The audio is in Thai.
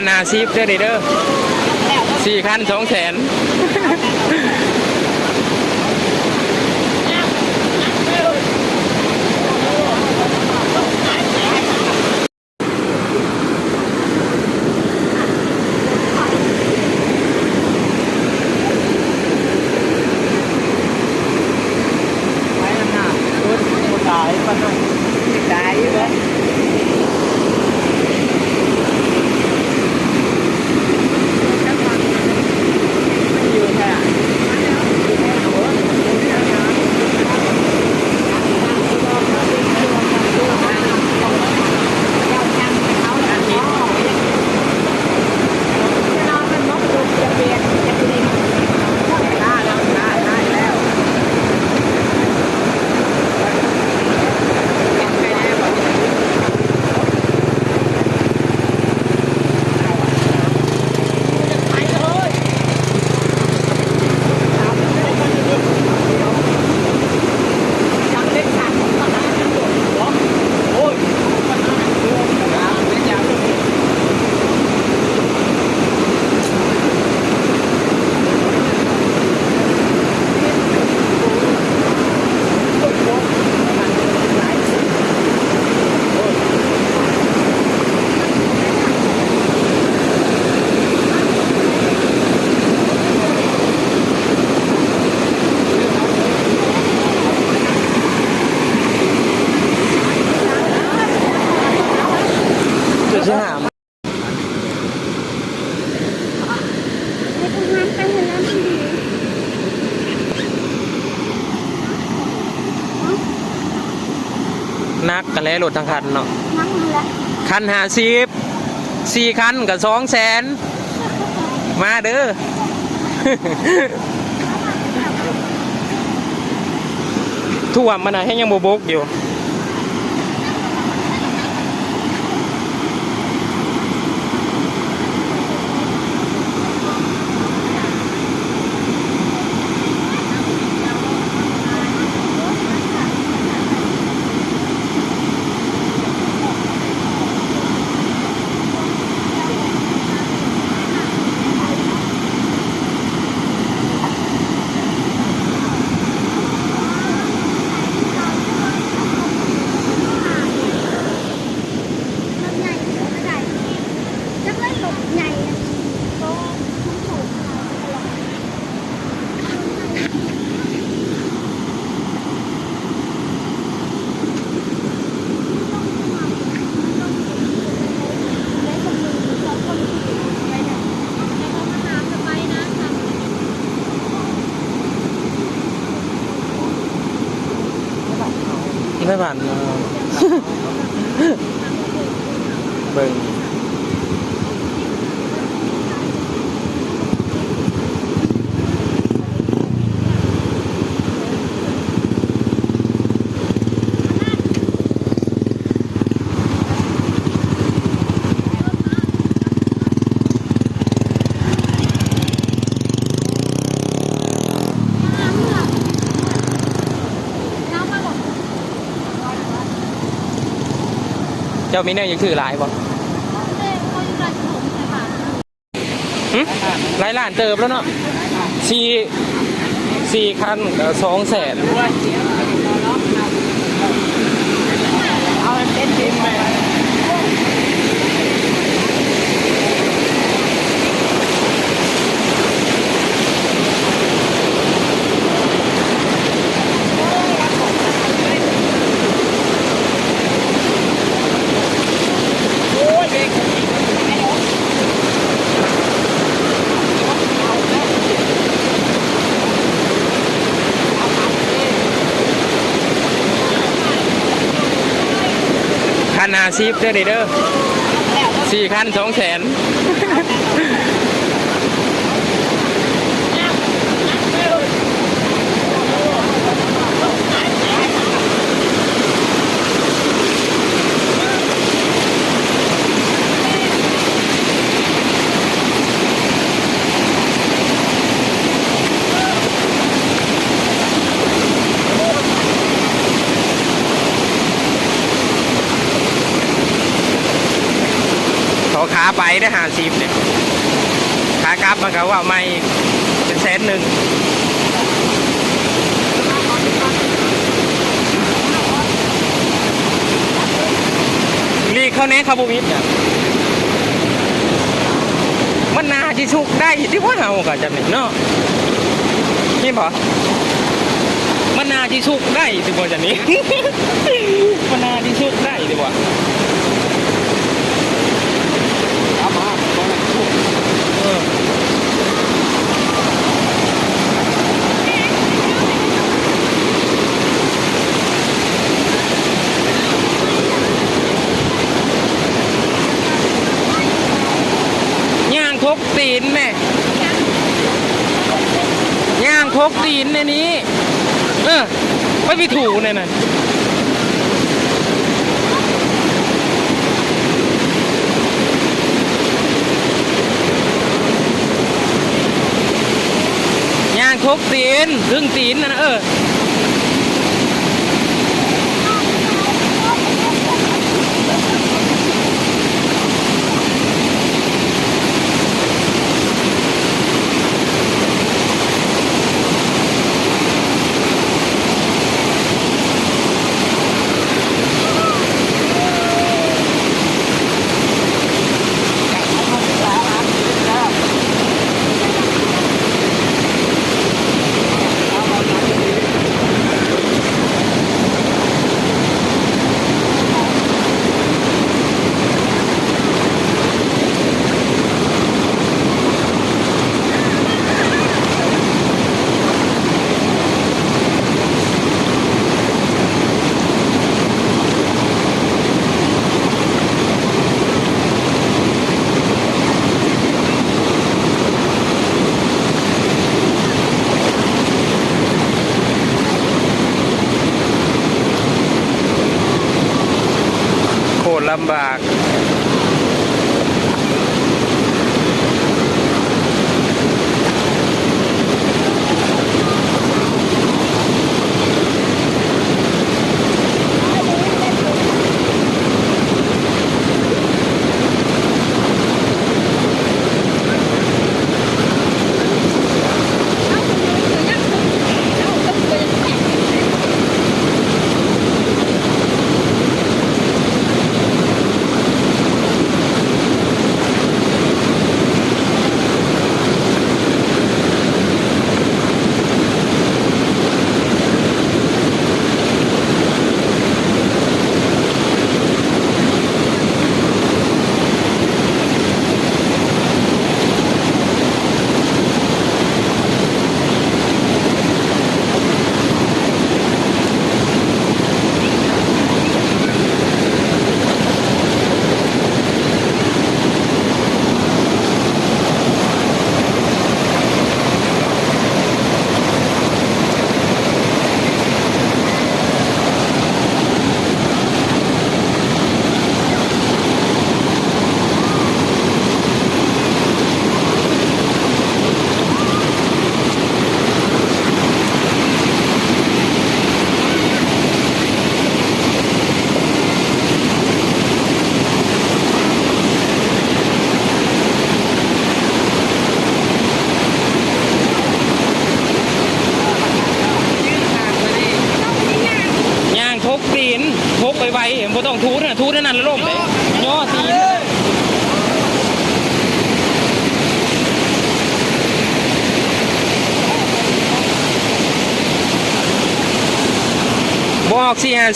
คัน50เด้อเด้อ4 คัน200,000จะหามนักกันแล้วรถทั้งคันเนาะคัน50 4 คันกับ200,000มาเด้อ ท่วมมันนะให้ยังบกอยู่ไม่ผ่านเบิ่งเจ้ามีเนี่ยยังถือหลายบ่หลายล้านเติบแล้วเนาะ4 คัน200,000เอาเป็นจริงไหมคัน50เด้อเด้อ4 คัน200,000 อขาไปได้50เนี่ยขากลับมันก็ว่าไม่เป็น100,000ลีกเขาเน้เขาบุวิทย์เนี่ยมันน่าที่สุกได้ที่ว่าเอาก็จะเนาะนี่พอมันน่าที่สุกได้ที่ว่าจะนี้ มันน่าที่สุกได้ที่ว่าทกตีนแม่ย่างทกตีนในนี้ไม่ไปถูในนั้นย่างทกตีนรึ่งตีนนะลำบากทกไปไวเห็นบ่ต้องทูนะทูนั่นน่ะล่มเลยย่อตีนบอกสิฮะ